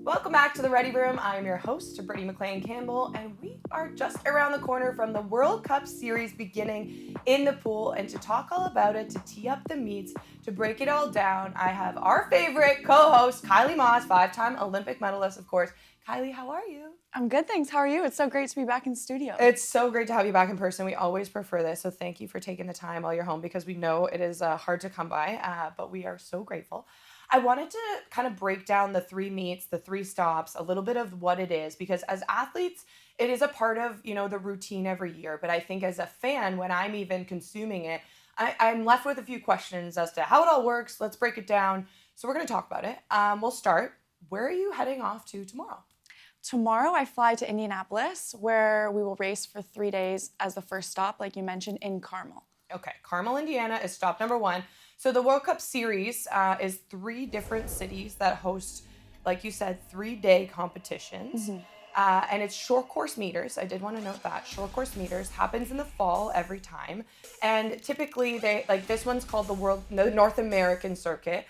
Welcome back to the Ready Room. I'm your host, Brittany McLean Campbell, and we are just around the corner from the World Cup Series beginning in the pool. And to talk all about it, to tee up the meets, to break it all down, I have our favorite co-host, Kylie Masse, 5-time Olympic medalist, of course. Kylie, how are you? I'm good, thanks. How are you? It's so great to be back in studio. It's so great to have you back in person. We always prefer this, so thank you for taking the time while you're home because we know it is hard to come by, but we are so grateful. I wanted to kind of break down the three meets, the three stops, a little bit of what it is, because as athletes, it is a part of, the routine every year. But I think as a fan, when I'm even consuming it, I'm left with a few questions as to how it all works. Let's break it down. So we're going to talk about it. We'll start. Where are you heading off to tomorrow? Tomorrow I fly to Indianapolis, where we will race for 3 days as the first stop, like you mentioned, in Carmel. Okay, Carmel, Indiana is stop number one. So the World Cup Series is 3 different cities that host, like you said, 3-day competitions. And it's short course meters. I did want to note that. Short course meters happens in the fall every time. And typically this one's called the North American circuit.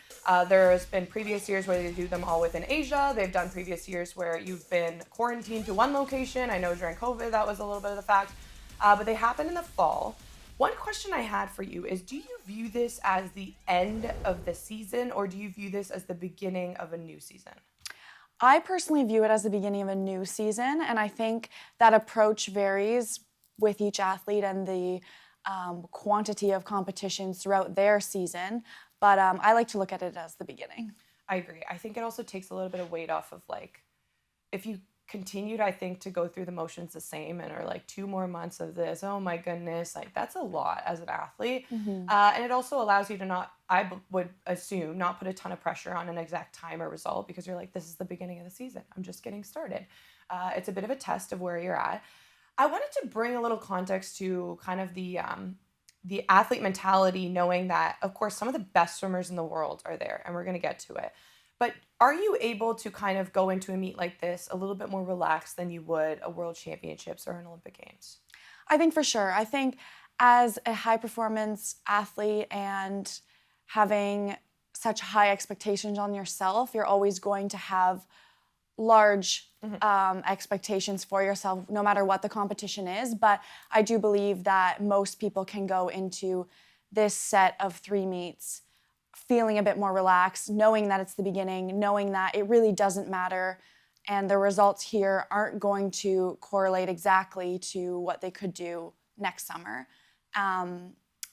There's been previous years where they do them all within Asia. They've done previous years where you've been quarantined to one location. I know during COVID that was a little bit of the fact. But they happen in the fall. One question I had for you is, do you view this as the end of the season, or do you view this as the beginning of a new season? I personally view it as the beginning of a new season, and I think that approach varies with each athlete and the quantity of competitions throughout their season, but I like to look at it as the beginning. I agree. I think it also takes a little bit of weight off of, if you continued, I think, to go through the motions the same and are 2 more months of this, oh my goodness, that's a lot as an athlete. And it also allows you to would assume, not put a ton of pressure on an exact time or result, because you're this is the beginning of the season. I'm just getting started. It's a bit of a test of where you're at. I wanted to bring a little context to kind of the athlete mentality, knowing that, of course, some of the best swimmers in the world are there, and we're going to get to it. But are you able to kind of go into a meet like this a little bit more relaxed than you would a World Championships or an Olympic Games? I think for sure. I think as a high performance athlete and having such high expectations on yourself, you're always going to have large expectations for yourself, no matter what the competition is. But I do believe that most people can go into this set of 3 meets feeling a bit more relaxed, knowing that it's the beginning, knowing that it really doesn't matter, and the results here aren't going to correlate exactly to what they could do next summer.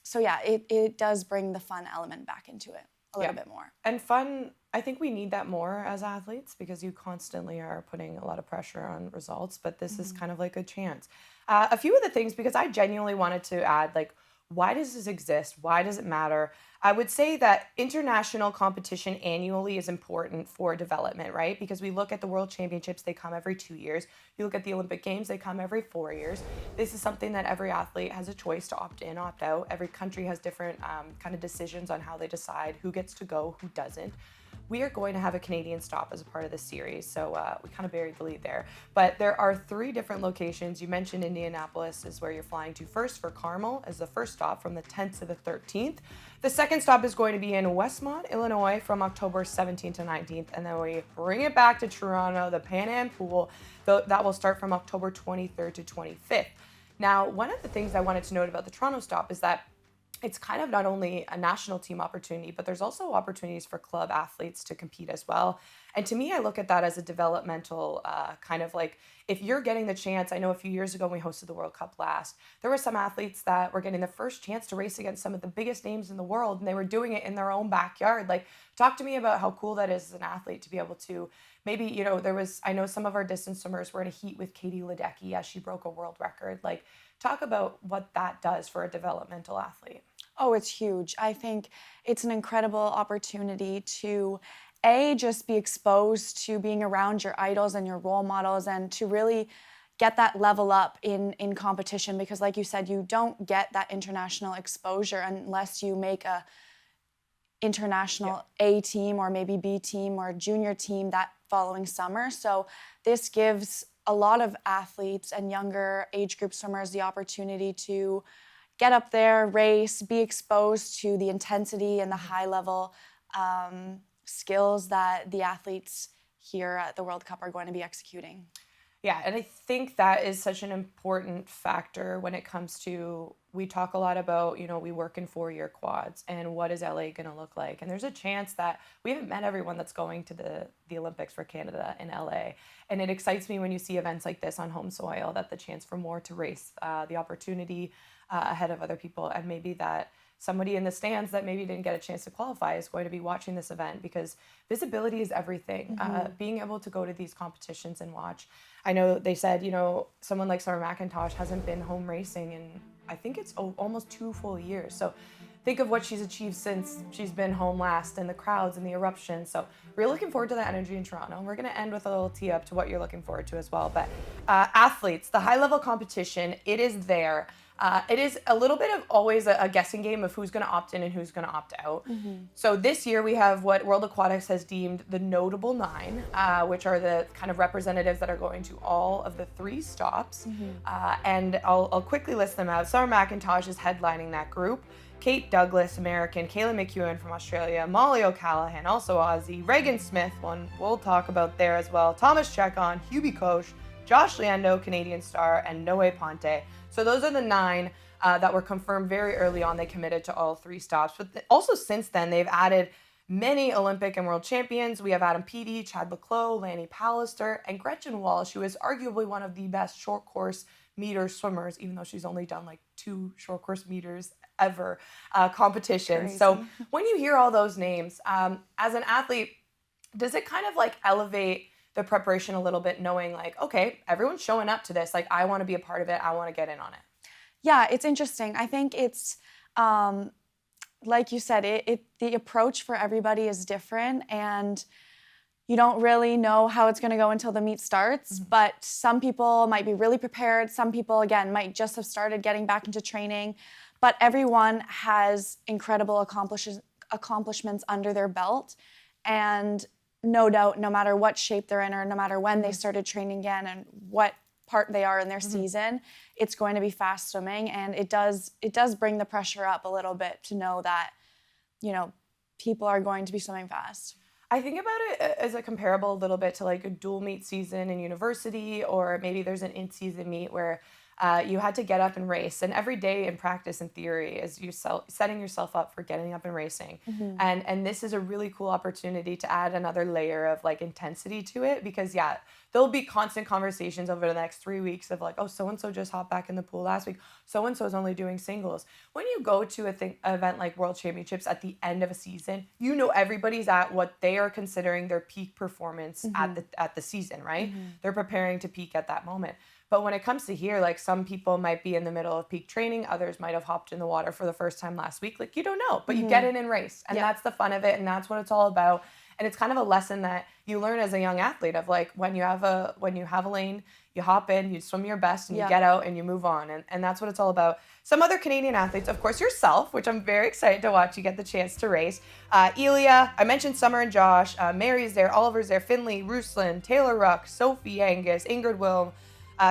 So yeah, it does bring the fun element back into it a little bit more. And fun, I think we need that more as athletes, because you constantly are putting a lot of pressure on results, but this is kind of like a chance. A few of the things, because I genuinely wanted to add, why does this exist? Why does it matter? I would say that international competition annually is important for development, right? Because we look at the World Championships, they come every 2 years. You look at the Olympic Games, they come every 4 years. This is something that every athlete has a choice to opt in, opt out. Every country has different kind of decisions on how they decide who gets to go, who doesn't. We are going to have a Canadian stop as a part of this series, so we kind of buried the lead there. But there are 3 different locations. You mentioned Indianapolis is where you're flying to first for Carmel as the first stop from the 10th to the 13th. The second stop is going to be in Westmont, Illinois from October 17th to 19th, and then we bring it back to Toronto, the Pan Am Pool. That will start from October 23rd to 25th. Now, one of the things I wanted to note about the Toronto stop is that it's kind of not only a national team opportunity, but there's also opportunities for club athletes to compete as well. And to me, I look at that as a developmental kind of if you're getting the chance. I know a few years ago when we hosted the World Cup last, there were some athletes that were getting the first chance to race against some of the biggest names in the world, and they were doing it in their own backyard. Talk to me about how cool that is as an athlete to be able to maybe, I know some of our distance swimmers were in a heat with Katie Ledecky as she broke a world record. Talk about what that does for a developmental athlete. Oh, it's huge. I think it's an incredible opportunity to, just be exposed to being around your idols and your role models, and to really get that level up in competition, because like you said, you don't get that international exposure unless you make a international A team or maybe B team or junior team that following summer. So this gives a lot of athletes and younger age group swimmers the opportunity to get up there, race, be exposed to the intensity and the high level skills that the athletes here at the World Cup are going to be executing. Yeah, and I think that is such an important factor when it comes to, we talk a lot about, we work in 4-year quads and what is LA going to look like. And there's a chance that we haven't met everyone that's going to the Olympics for Canada in LA. And it excites me when you see events like this on home soil, that the chance for more to race, the opportunity ahead of other people, and maybe that somebody in the stands that maybe didn't get a chance to qualify is going to be watching this event, because visibility is everything. Being able to go to these competitions and watch. I know they said, someone like Summer McIntosh hasn't been home racing in, I think it's almost 2 full years. So think of what she's achieved since she's been home last, and the crowds and the eruption. So we're looking forward to that energy in Toronto. And we're going to end with a little tee up to what you're looking forward to as well. But athletes, the high level competition, it is there. It is a little bit of always a guessing game of who's going to opt in and who's going to opt out. So this year we have what World Aquatics has deemed the notable 9, which are the kind of representatives that are going to all of the 3 stops. And I'll quickly list them out. Summer McIntosh is headlining that group. Kate Douglas, American, Kayla McEwen from Australia, Molly O'Callaghan, also Aussie, Reagan Smith, one we'll talk about there as well, Thomas Chekon, Hubie Koch, Josh Leando, Canadian star, and Noe Ponte. So those are the 9 that were confirmed very early on. They committed to all 3 stops. But also since then, they've added many Olympic and world champions. We have Adam Peaty, Chad Leclos, Lanny Pallister, and Gretchen Walsh, who is arguably one of the best short course meter swimmers, even though she's only done like 2 short course meters ever competitions. Crazy. So when you hear all those names, as an athlete, does it kind of like elevate the preparation a little bit, knowing like, okay, everyone's showing up to this. Like, I want to be a part of it. I want to get in on it. Yeah, it's interesting. I think it's, like you said, the approach for everybody is different, and you don't really know how it's going to go until the meet starts. But some people might be really prepared. Some people, again, might just have started getting back into training. But everyone has incredible accomplishments under their belt. And no doubt, no matter what shape they're in or no matter when they started training again and what part they are in their season, it's going to be fast swimming. And it does bring the pressure up a little bit to know that, people are going to be swimming fast. I think about it as a comparable a little bit to like a dual meet season in university, or maybe there's an in-season meet where you had to get up and race, and every day in practice and theory is you setting yourself up for getting up and racing. And this is a really cool opportunity to add another layer of like intensity to it, because there'll be constant conversations over the next 3 weeks of like, oh, so-and-so just hopped back in the pool last week. So-and-so is only doing singles. When you go to an event like World Championships at the end of a season, everybody's at what they are considering their peak performance at the season, right? They're preparing to peak at that moment. But when it comes to here, like some people might be in the middle of peak training, others might have hopped in the water for the first time last week. Like, you don't know, but you get in and race. And that's the fun of it, and that's what it's all about. And it's kind of a lesson that you learn as a young athlete of like, when you have a lane, you hop in, you swim your best, and you get out and you move on. And that's what it's all about. Some other Canadian athletes, of course, yourself, which I'm very excited to watch you get the chance to race. Elia, I mentioned Summer and Josh, Mary's there, Oliver's there, Finley, Ruslan, Taylor Ruck, Sophie Angus, Ingrid Wilm.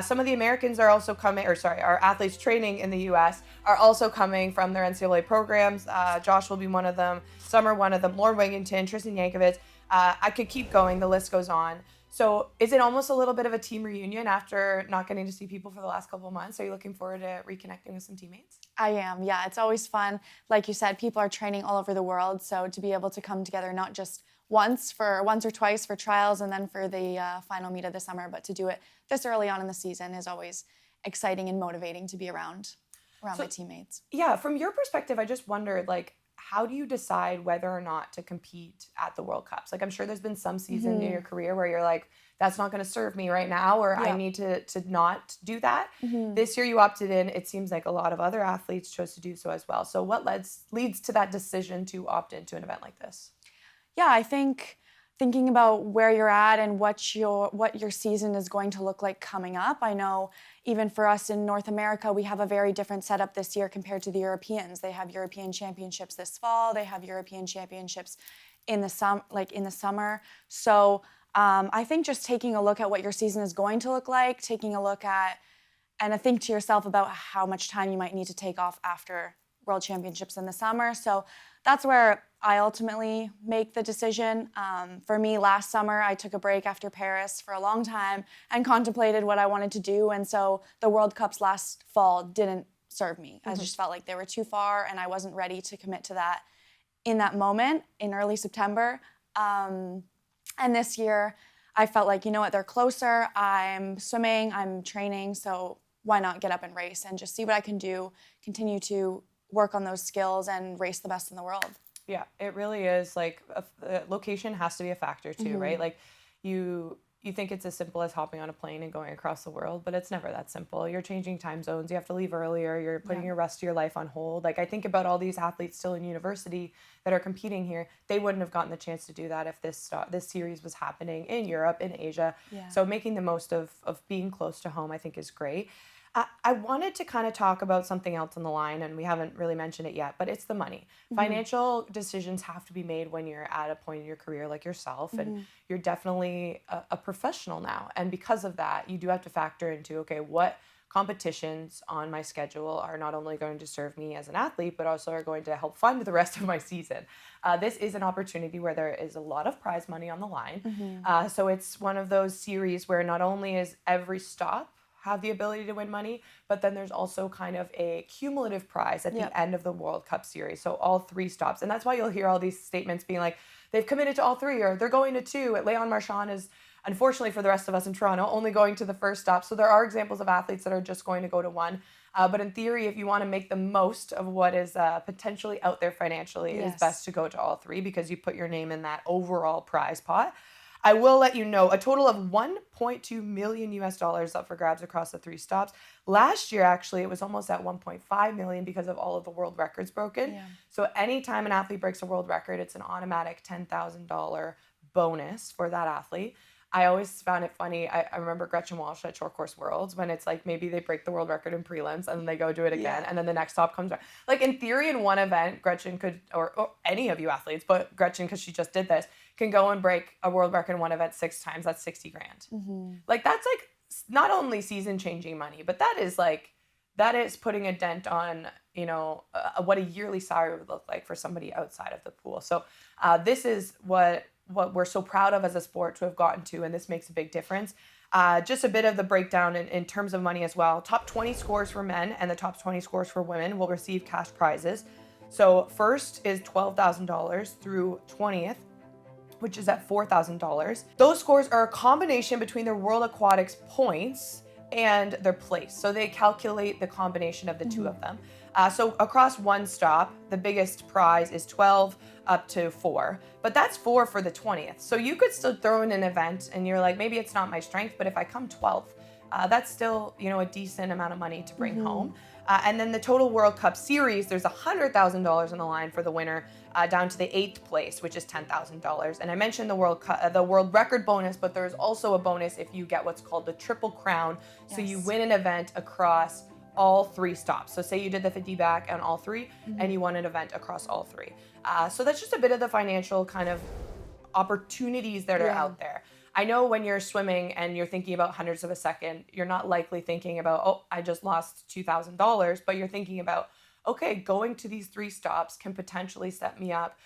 Some of the Americans are also coming, our athletes training in the U.S. are also coming from their NCAA programs. Josh will be one of them, Summer one of them, Lauren Wigington, Tristan Yankovic. I could keep going, the list goes on. So is it almost a little bit of a team reunion after not getting to see people for the last couple of months? Are you looking forward to reconnecting with some teammates? I am, yeah. It's always fun. Like you said, people are training all over the world, so to be able to come together not just once or twice for trials and then for the final meet of the summer, but to do it this early on in the season is always exciting and motivating to be around my teammates. Yeah, from your perspective, I just wondered, like, how do you decide whether or not to compete at the World Cups? Like, I'm sure there's been some season in your career where you're like, that's not going to serve me right now, or I need to not do that. This year you opted in. It seems like a lot of other athletes chose to do so as well. So what leads to that decision to opt into an event like this? Yeah, I think thinking about where you're at and what your season is going to look like coming up. I know even for us in North America, we have a very different setup this year compared to the Europeans. They have European championships this fall. They have European championships in the summer. So I think just taking a look at what your season is going to look like, taking a look at and think to yourself about how much time you might need to take off after World Championships in the summer. So that's where I ultimately make the decision. For me, last summer, I took a break after Paris for a long time and contemplated what I wanted to do. And so the World Cups last fall didn't serve me. I just felt like they were too far and I wasn't ready to commit to that in that moment in early September. And this year, I felt like, you know what, they're closer. I'm swimming, I'm training, so why not get up and race and just see what I can do, continue to work on those skills and race the best in the world. Yeah, it really is. Like, location has to be a factor too, right? Like, you think it's as simple as hopping on a plane and going across the world, but it's never that simple. You're changing time zones. You have to leave earlier. You're putting your rest of your life on hold. Like, I think about all these athletes still in university that are competing here. They wouldn't have gotten the chance to do that if this series was happening in Europe, in Asia. Yeah. So making the most of being close to home, I think, is great. I wanted to kind of talk about something else on the line, and we haven't really mentioned it yet, but it's the money. Financial decisions have to be made when you're at a point in your career like yourself, and you're definitely a professional now. And because of that, you do have to factor into, okay, what competitions on my schedule are not only going to serve me as an athlete, but also are going to help fund the rest of my season. This is an opportunity where there is a lot of prize money on the line. So it's one of those series where not only is every stop have the ability to win money, but then there's also kind of a cumulative prize at the end of the World Cup series. So all 3 stops. And that's why you'll hear all these statements being like, they've committed to all 3, or they're going to 2. Leon Marchand is, unfortunately for the rest of us in Toronto, only going to the first stop. So there are examples of athletes that are just going to go to 1. But in theory, if you want to make the most of what is potentially out there financially, it is best to go to all 3 because you put your name in that overall prize pot. I will let you know a total of $1.2 million up for grabs across the 3 stops. Last year, actually, it was almost at 1.5 million because of all of the world records broken. Yeah. So anytime an athlete breaks a world record, it's an automatic $10,000 bonus for that athlete. I always found it funny. I remember Gretchen Walsh at Short Course Worlds when it's like maybe they break the world record in prelims and then they go do it again and then the next stop comes back. Like in theory, in one event, Gretchen could, or any of you athletes, but Gretchen, because she just did this, can go and break a world record in one event 6 times. That's 60 grand. Like that's like not only season changing money, but that is putting a dent on, you know, what a yearly salary would look like for somebody outside of the pool. So this is what we're so proud of as a sport to have gotten to, and this makes a big difference. Just a bit of the breakdown in terms of money as well. Top 20 scores for men and the top 20 scores for women will receive cash prizes. So first is $12,000 through 20th, which is at $4,000. Those scores are a combination between their World Aquatics points and their place. So they calculate the combination of the 2 of them. So across 1 stop, the biggest prize is 12 up to 4, but that's 4 for the 20th. So you could still throw in an event and you're like, maybe it's not my strength, but if I come 12th, that's still, you know, a decent amount of money to bring home. And then the total World Cup series, there's $100,000 on the line for the winner, down to the 8th place, which is $10,000. And I mentioned the world record bonus, but there's also a bonus if you get what's called the Triple Crown. So you win an event across all 3 stops. So say you did the 50 back on all 3 and you won an event across all 3. So that's just a bit of the financial kind of opportunities that are out there. I know when you're swimming and you're thinking about hundreds of a second, you're not likely thinking about, oh, I just lost $2,000, but you're thinking about, okay, going to these 3 stops can potentially set me up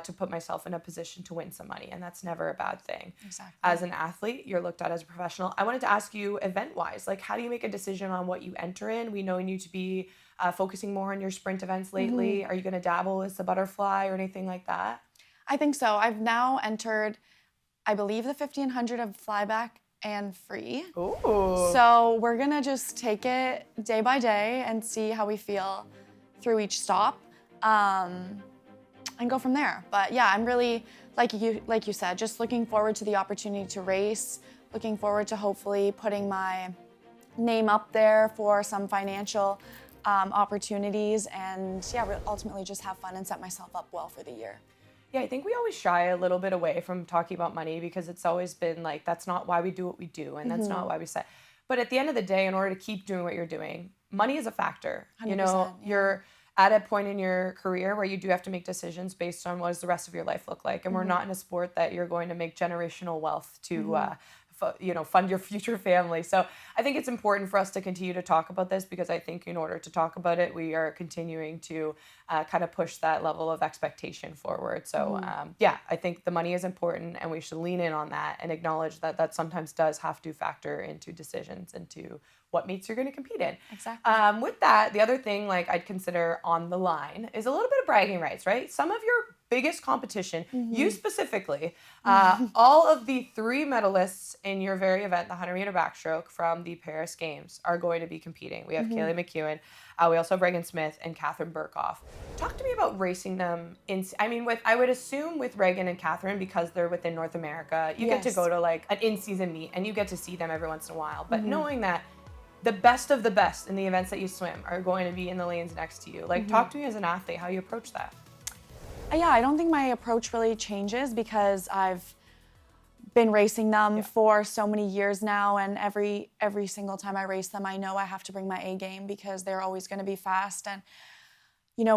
to put myself in a position to win some money. And that's never a bad thing. Exactly. As an athlete, you're looked at as a professional. I wanted to ask you event-wise, like how do you make a decision on what you enter in? We know you to be focusing more on your sprint events lately. Are you going to dabble with the butterfly or anything like that? I think so. I've now entered, I believe, the 1500 of flyback and free. Ooh. So we're going to just take it day by day and see how we feel through each stop, and go from there. But yeah, I'm really, like you said, just looking forward to the opportunity to race, looking forward to hopefully putting my name up there for some financial opportunities, and yeah, ultimately just have fun and set myself up well for the year. Yeah, I think we always shy a little bit away from talking about money because it's always been like, that's not why we do what we do, and that's not why we say. But at the end of the day, in order to keep doing what you're doing, money is a factor. You know, you're at a point in your career where you do have to make decisions based on what does the rest of your life look like. And we're not in a sport that you're going to make generational wealth to fund your future family. So I think it's important for us to continue to talk about this, because I think in order to talk about it, we are continuing to kind of push that level of expectation forward. So I think the money is important, and we should lean in on that and acknowledge that that sometimes does have to factor into decisions, into what meets you're going to compete in. Exactly. With that, the other thing like I'd consider on the line is a little bit of bragging rights, right? Some of your biggest competition, you specifically, all of the 3 medalists in your very event, the 100-meter backstroke from the Paris Games, are going to be competing. We have Kylie Masse, we also have Regan Smith and Catherine Burkhoff. Talk to me about racing them I would assume with Regan and Catherine, because they're within North America, you get to go to like an in-season meet and you get to see them every once in a while. But knowing that the best of the best in the events that you swim are going to be in the lanes next to you, like talk to me as an athlete how you approach that. Yeah, I don't think my approach really changes, because I've been racing them for so many years now, and every single time I race them, I know I have to bring my A game, because they're always going to be fast. And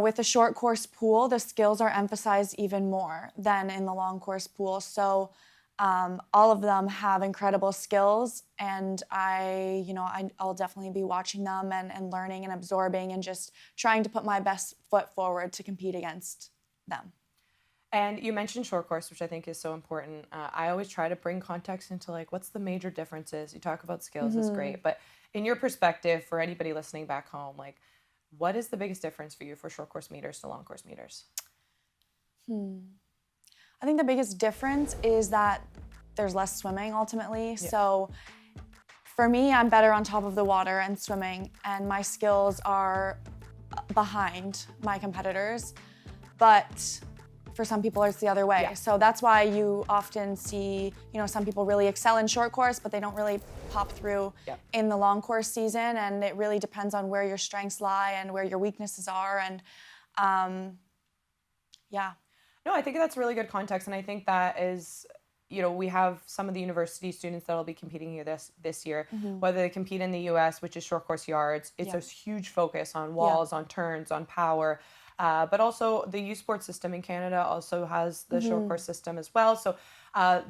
with the short course pool, the skills are emphasized even more than in the long course pool. So all of them have incredible skills, and I'll definitely be watching them and learning and absorbing and just trying to put my best foot forward to compete against them. And you mentioned short course, which I think is so important. I always try to bring context into like, what's the major differences? You talk about skills, is great, but in your perspective, for anybody listening back home, like, what is the biggest difference for you for short course meters to long course meters? I think the biggest difference is that there's less swimming ultimately. Yeah. So for me, I'm better on top of the water and swimming, and my skills are behind my competitors. But for some people, it's the other way. Yeah. So that's why you often see, some people really excel in short course, but they don't really pop through in the long course season. And it really depends on where your strengths lie and where your weaknesses are. And No, I think that's really good context. And I think that is, we have some of the university students that will be competing here this year, whether they compete in the US, which is short course yards. It's a huge focus on walls, on turns, on power. But also the U Sports system in Canada also has the short course system as well. So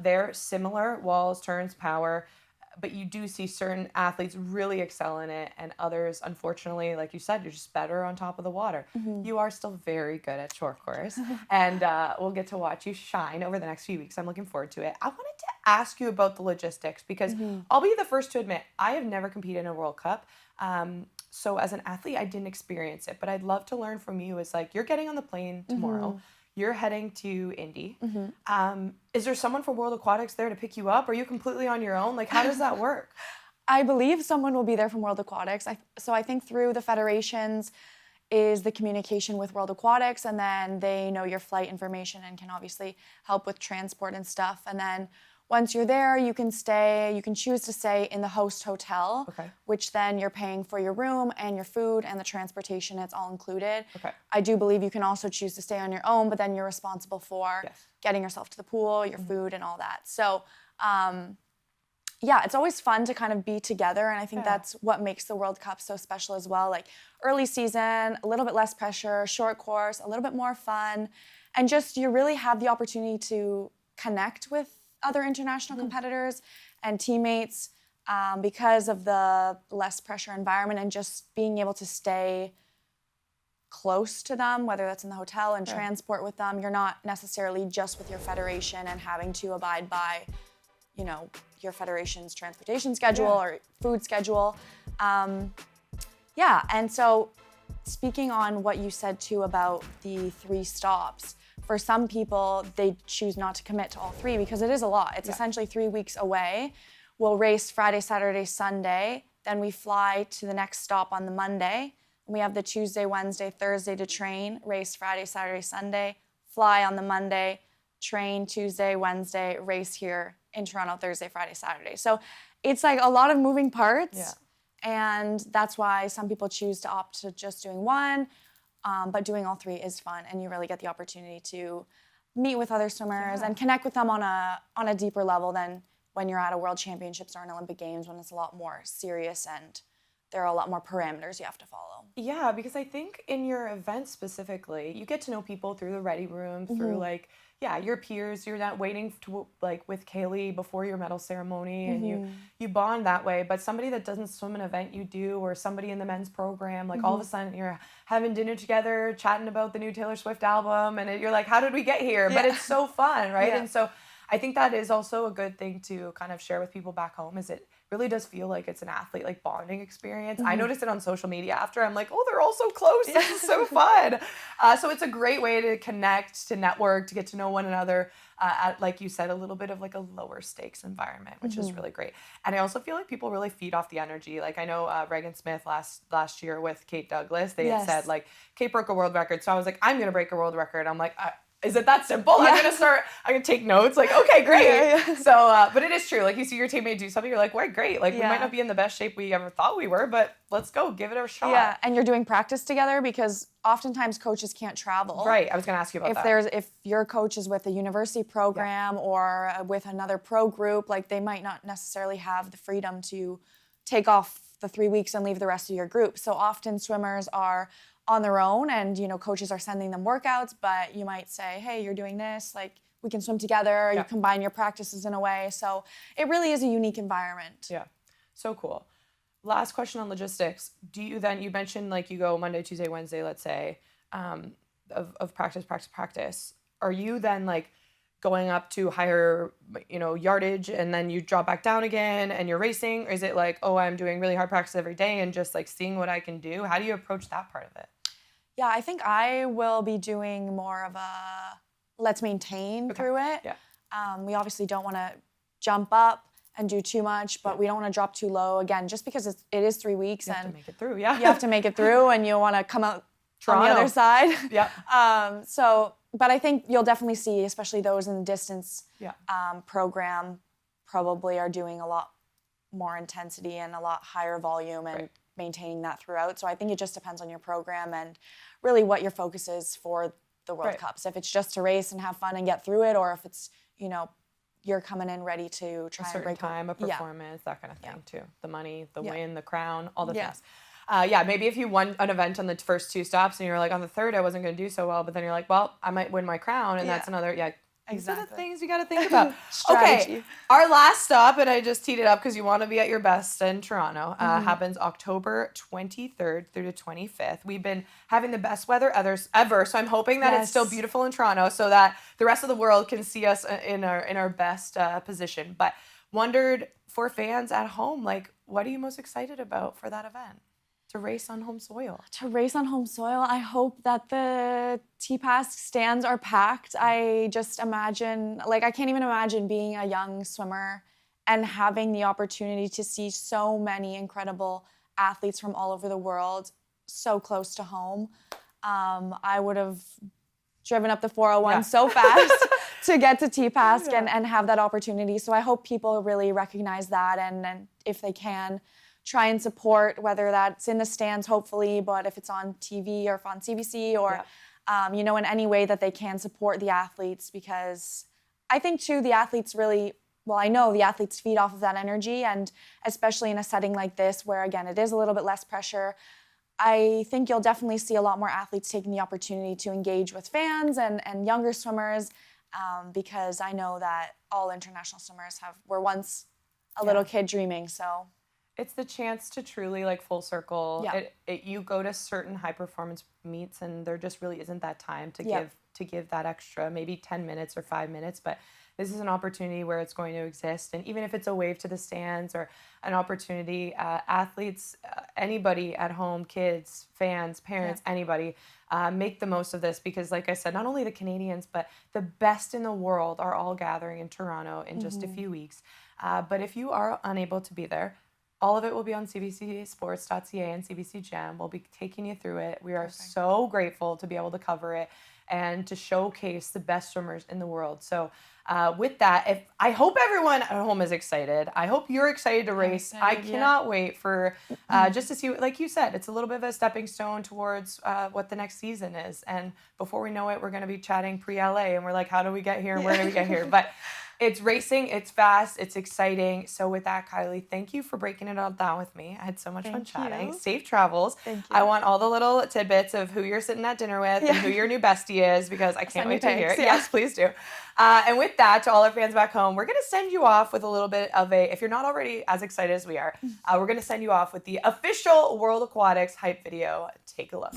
they're similar, walls, turns, power, but you do see certain athletes really excel in it, and others, unfortunately, like you said, you're just better on top of the water. You are still very good at short course, and we'll get to watch you shine over the next few weeks. I'm looking forward to it. I wanted to ask you about the logistics, because I'll be the first to admit, I have never competed in a World Cup. So as an athlete, I didn't experience it, but I'd love to learn from you. It's like, you're getting on the plane tomorrow, you're heading to Indy. Is there someone from World Aquatics there to pick you up? Are you completely on your own? Like, how does that work? I believe someone will be there from World Aquatics. So I think through the federations is the communication with World Aquatics, and then they know your flight information and can obviously help with transport and stuff. And then once you're there, you can choose to stay in the host hotel, which then you're paying for your room and your food and the transportation. It's all included. I do believe you can also choose to stay on your own, but then you're responsible for getting yourself to the pool, your food, and all that. So, it's always fun to kind of be together, and I think that's what makes the World Cup so special as well. Like, early season, a little bit less pressure, short course, a little bit more fun, and just you really have the opportunity to connect with other international competitors and teammates because of the less pressure environment, and just being able to stay close to them, whether that's in the hotel and transport with them. You're not necessarily just with your federation and having to abide by, your federation's transportation schedule or food schedule. And so speaking on what you said too about the 3 stops, for some people, they choose not to commit to all 3 because it is a lot. It's essentially 3 weeks away. We'll race Friday, Saturday, Sunday. Then we fly to the next stop on the Monday. We have the Tuesday, Wednesday, Thursday to train, race Friday, Saturday, Sunday, fly on the Monday, train Tuesday, Wednesday, race here in Toronto, Thursday, Friday, Saturday. So it's like a lot of moving parts. And that's why some people choose to opt to just doing 1. But doing all 3 is fun, and you really get the opportunity to meet with other swimmers and connect with them on a deeper level than when you're at a World Championships or an Olympic Games, when it's a lot more serious and there are a lot more parameters you have to follow. Yeah, because I think in your event specifically, you get to know people through the ready room, through yeah, your peers, you're not waiting to like with Kaylee before your medal ceremony and you bond that way. But somebody that doesn't swim an event you do, or somebody in the men's program, like all of a sudden you're having dinner together, chatting about the new Taylor Swift album, and you're like, how did we get here? But it's so fun, right? Yeah. And so I think that is also a good thing to kind of share with people back home, is it really does feel like it's an athlete like bonding experience. I noticed it on social media after. I'm like, oh, they're all so close. This is so fun. So it's a great way to connect, to network, to get to know one another at, like you said, a little bit of like a lower stakes environment, which is really great. And I also feel like people really feed off the energy. Like I know Reagan Smith last year with Kate Douglas, they had said like Kate broke a world record. So I was like, I'm going to break a world record. I'm like, is it that simple? I'm going to take notes. Like, okay, great. So, but it is true. Like you see your teammate do something, you're like, well, great. Like we might not be in the best shape we ever thought we were, but let's go give it a shot. Yeah. And you're doing practice together because oftentimes coaches can't travel. Right. I was going to ask you about that. If your coach is with a university program or with another pro group, like they might not necessarily have the freedom to take off the 3 weeks and leave the rest of your group. So often swimmers are on their own and, coaches are sending them workouts, but you might say, hey, you're doing this, like we can swim together, you combine your practices in a way. So it really is a unique environment. Yeah, so cool. Last question on logistics. Do you then, you mentioned like you go Monday, Tuesday, Wednesday, let's say, of practice. Are you then like going up to higher, yardage and then you drop back down again and you're racing? Or is it like, oh, I'm doing really hard practice every day and just like seeing what I can do? How do you approach that part of it? Yeah, I think I will be doing more of a let's maintain through it. Yeah. We obviously don't want to jump up and do too much, but we don't want to drop too low. Again, just because it is 3 weeks You have to make it through, yeah. you have to make it through and you want to come out Toronto. on the other side. Yeah. But I think you'll definitely see, especially those in the distance program, probably are doing a lot more intensity and a lot higher volume and maintaining that throughout. So I think it just depends on your program and really what your focus is for the World Cups. If it's just to race and have fun and get through it, or if it's, you're coming in ready to try and break time, a performance, that kind of thing too. The money, the win, the crown, all the things. Maybe if you won an event on the first 2 stops and you're like, on the third, I wasn't going to do so well, but then you're like, well, I might win my crown, and that's another, These are the things you got to think about. Okay, our last stop, and I just teed it up because you want to be at your best in Toronto, happens October 23rd through the 25th. We've been having the best weather ever, so I'm hoping that it's still beautiful in Toronto so that the rest of the world can see us in our best position. But wondered for fans at home, like, what are you most excited about for that event? To race on home soil. To race on home soil, I hope that the TPAS stands are packed. I just imagine, I can't even imagine being a young swimmer and having the opportunity to see so many incredible athletes from all over the world so close to home. I would have driven up the 401 so fast to get to TPAS and have that opportunity. So I hope people really recognize that and if they can, try and support, whether that's in the stands, hopefully, but if it's on TV or if on CBC or, in any way that they can support the athletes, because I think, too, the athletes really, I know the athletes feed off of that energy, and especially in a setting like this where, again, it is a little bit less pressure, I think you'll definitely see a lot more athletes taking the opportunity to engage with fans and younger swimmers, because I know that all international swimmers were once a little kid dreaming, so... It's the chance to truly full circle. Yeah. You go to certain high performance meets and there just really isn't that time to give that extra maybe 10 minutes or 5 minutes, but this is an opportunity where it's going to exist. And even if it's a wave to the stands or an opportunity, athletes, anybody at home, kids, fans, parents, anybody, make the most of this, because like I said, not only the Canadians, but the best in the world are all gathering in Toronto in just a few weeks. But if you are unable to be there, all of it will be on cbcsports.ca and CBC Gem. We'll be taking you through it. We are so grateful to be able to cover it and to showcase the best swimmers in the world. So with that, I hope everyone at home is excited. I hope you're excited to race. I cannot wait for just to see, like you said, it's a little bit of a stepping stone towards what the next season is. And before we know it, we're going to be chatting pre-LA and we're like, how do we get here and where do we get here? But It's racing, it's fast, it's exciting. So with that, Kylie, thank you for breaking it all down with me. I had so much fun chatting. you. Safe travels. Thank you. I want all the little tidbits of who you're sitting at dinner with and who your new bestie is because I can't Send wait me to hear it. pics, yeah. Yes, please do. And with that, to all our fans back home, we're going to send you off with a little bit of if you're not already as excited as we are, we're going to send you off with the official World Aquatics hype video. Take a look.